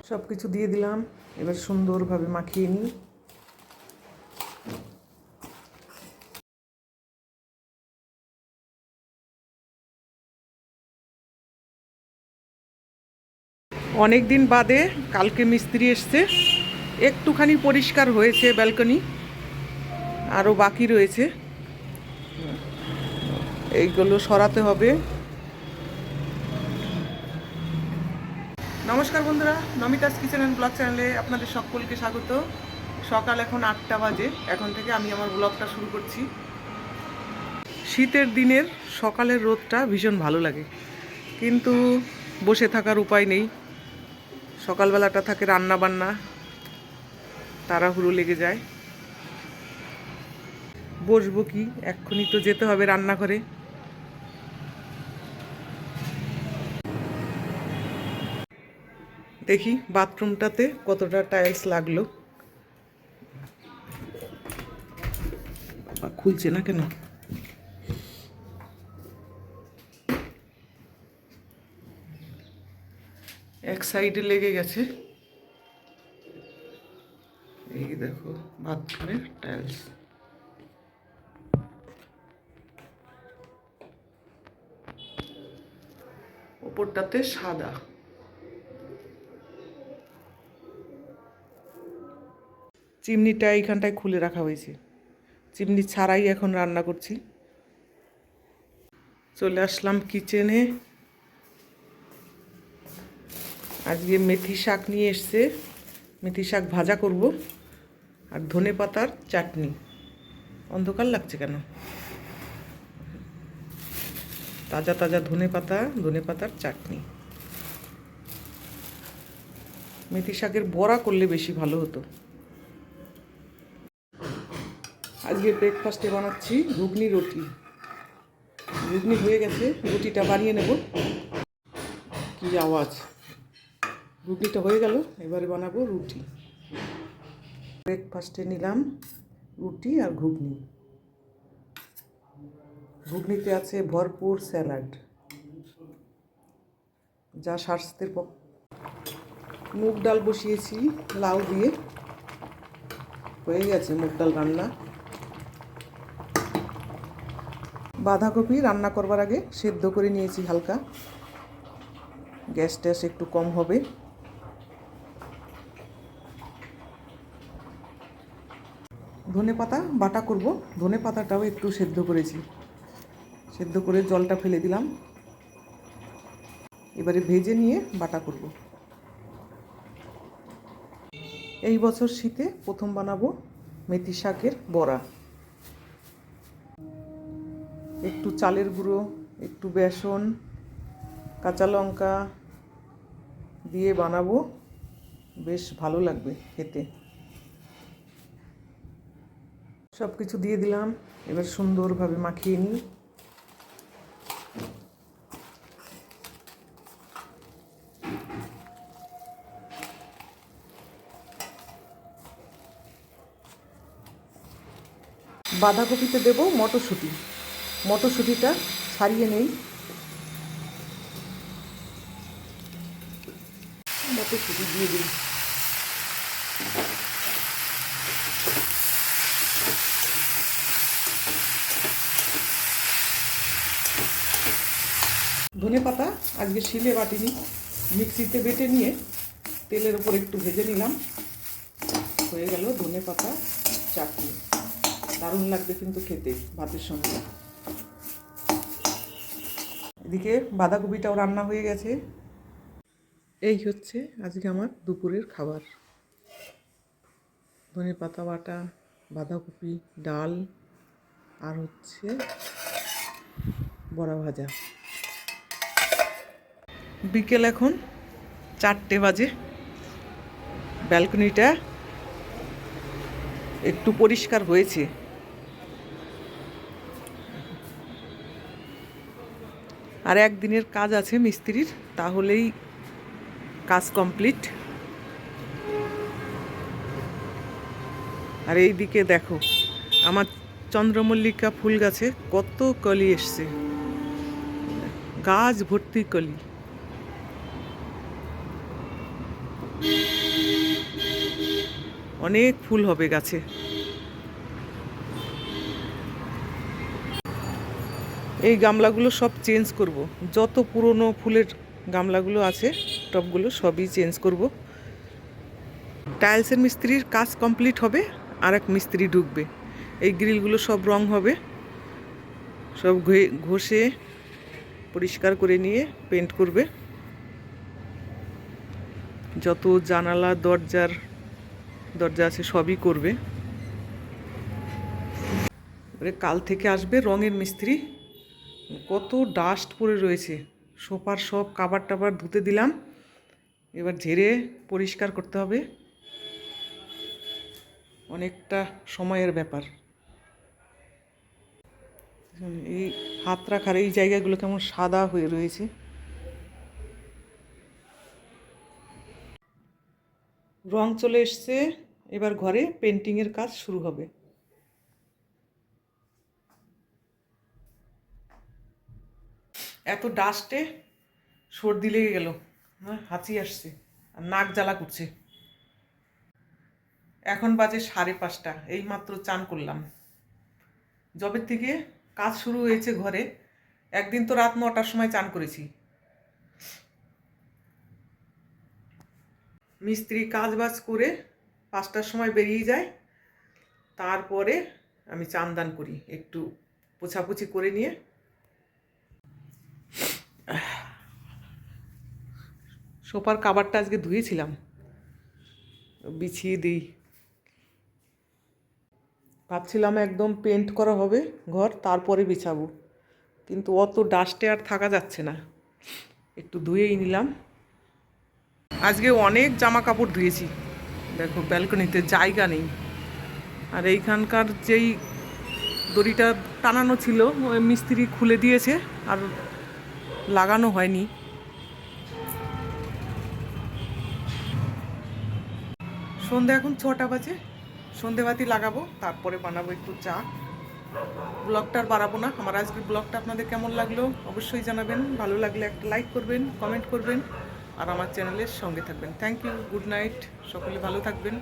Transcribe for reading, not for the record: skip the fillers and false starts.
সব কিছু দিয়ে দিলাম, এবার সুন্দরভাবে মাখিয়ে নিই। অনেক দিন বাদে কালকে মিস্ত্রি এসছে, একটুখানি পরিষ্কার হয়েছে ব্যালকনি, আরও বাকি রয়েছে, এইগুলো সরাতে হবে। নমস্কার বন্ধুরা, নমিতাস কিচেন অ্যান্ড ব্লগ চ্যানেলে আপনাদের সকলকে স্বাগত। সকাল এখন 8টা বাজে, এখন থেকে আমি আমার ব্লগটা শুরু করছি। শীতের দিনের সকালের রোদটা ভীষণ ভালো লাগে, কিন্তু বসে থাকার উপায় নেই। সকালবেলাটা থাকে রান্না বান্না, তাড়াহুড়ো লেগে যায়। বসবো কি, এক্ষুনি তো যেতে হবে রান্নাঘরে। দেখি বাথরুমটাতে কতটা টাইলস লাগলো। খুলছে না কেন? এক সাইডে লেগে গেছে। এই দেখো বাথরুমের টাইলস। ওপরটাতে সাদা। চিমনিটা এইখানটায় খুলে রাখা হয়েছে, চিমনি ছাড়াই এখন রান্না করছি। চলে আসলাম কিচেনে। আজকে মেথি শাক নিয়ে এসছে, মেথি শাক ভাজা করব, আর ধনে পাতার চাটনি। অন্ধকার লাগছে কেন? তাজা তাজা ধনে পাতার চাটনি। মেথি শাকের বড়া করলে বেশি ভালো হতো। আজকে ব্রেকফাস্টে বানাচ্ছি ঘুগনি রুটি। ঘুগনি হয়ে গেছে, রুটিটা বানিয়ে নেব। কি আওয়াজ! ঘুগনিটা হয়ে গেল, এবারে বানাবো রুটি। ব্রেকফাস্টে নিলাম রুটি আর ঘুগনি। ঘুগনিতে আছে ভরপুর স্যালাড, যা স্বাস্থ্যের পক্ষে। মুগ ডাল বসিয়েছি লাউ দিয়ে, হয়ে গেছে মুগ ডাল রান্না। বাঁধাকপি রান্না করবার আগে সেদ্ধ করে নিয়েছি হালকা, গ্যাস ট্যাস একটু কম হবে। ধনে পাতা বাটা করব, ধনে পাতাটাও একটু সেদ্ধ করেছি, সেদ্ধ করে জলটা ফেলে দিলাম। এবারে ভেজে নিয়ে বাটা করব। এই বছর শীতে প্রথম বানাবো মেথি শাকের বড়া। একটু চালের গুঁড়ো, একটু বেসন, কাঁচা লঙ্কা দিয়ে বানাবো, বেশ ভালো লাগবে খেতে। সব কিছু দিয়ে দিলাম, এবার সুন্দরভাবে মাখিয়ে নিই। বাঁধাকপিতে দেবো মটরশুঁটি, মটরশুঁটিটা ছাড়িয়ে নেই। মটরশুঁটি দিয়ে দিই। ধনে পাতা আজকে শিলে বাটিনি, মিক্সিতে বেটে নিয়ে তেলের ওপর একটু ভেজে নিলাম। হয়ে গেল ধনে পাতা চাটনি। দারুণ লাগবে কিন্তু খেতে ভাতের সঙ্গে। এদিকে বাঁধাকপিটাও রান্না হয়ে গেছে। এই হচ্ছে আজকে আমার দুপুরের খাবার। ধনে পাতা বাটা, বাঁধাকপি, ডাল, আর হচ্ছে বড়া ভাজা। বিকেল এখন 4টে বাজে। ব্যালকনিটা একটু পরিষ্কার হয়েছে। আর একদিনের কাজ আছে মিস্ত্রির, তাহলেই কাজ কমপ্লিট। আর এই দিকে দেখো আমার চন্দ্রমল্লিকা ফুল গাছে কত কলি এসছে, গাছ ভর্তি কলি। অনেক ফুল হবে গাছে। এই গামলাগুলো সব চেঞ্জ করব, যত পুরনো ফুলের গামলাগুলো আছে টবগুলো সবই চেঞ্জ করব। টাইলসের মিস্ত্রির কাজ কমপ্লিট হবে, আর এক মিস্ত্রি ঢুকবে। এই গ্রিলগুলো সব রং হবে, সব ঘষে পরিষ্কার করে নিয়ে পেন্ট করবে। যত জানালা দরজা আছে সবই করবে। এবারে কাল থেকে আসবে রঙের মিস্ত্রি। কত ডাস্ট পড়ে রয়েছে, সোফার সব কাবার টাবার ধুতে দিলাম, এবার ঝেড়ে পরিষ্কার করতে হবে। অনেকটা সময়ের ব্যাপার। এই হাত রাখার এই জায়গাগুলো কেমন সাদা হয়ে রয়েছে। রং চলে এসছে, এবার ঘরে পেন্টিংয়ের কাজ শুরু হবে। এত ডাস্টে সর্দি লেগে গেল, হাঁচি আসছে আর নাক জ্বালা করছে। এখন বাজে 5:30, এইমাত্র চান করলাম। যবে থেকে কাজ শুরু হয়েছে ঘরে, একদিন তো রাত 9টার সময় চান করেছি। মিস্ত্রি কাজ বাজ করে 5টার সময় বেরিয়ে যায়, তারপরে আমি চান দান করি, একটু পোছাপুছি করে নিয়ে। সোফার কাভারটা আজকে ধুয়েছিলাম, বিছিয়ে দিই। ভাবছিলাম একদম পেন্ট করা হবে ঘর, তারপরে বিছাবো, কিন্তু অত ডাস্টে আর থাকা যাচ্ছে না, একটু ধুয়েই নিলাম। আজকে অনেক জামা কাপড় ধুয়েছি, দেখো ব্যালকনিতে জায়গা নেই। আর এইখানকার যেই দড়িটা টানানো ছিল ওই মিস্ত্রি খুলে দিয়েছে, আর লাগানো হয়নি। সন্ধে এখন 6টা বাজে, সন্ধেবাতি লাগাবো, তারপরে বানাবো একটু চা। ব্লগটা আর বাড়াবো না। আমার আজকের ব্লগটা আপনাদের কেমন লাগলো অবশ্যই জানাবেন। ভালো লাগলে একটা লাইক করবেন, কমেন্ট করবেন, আর আমার চ্যানেলের সঙ্গে থাকবেন। থ্যাংক ইউ, গুড নাইট, সকলে ভালো থাকবেন।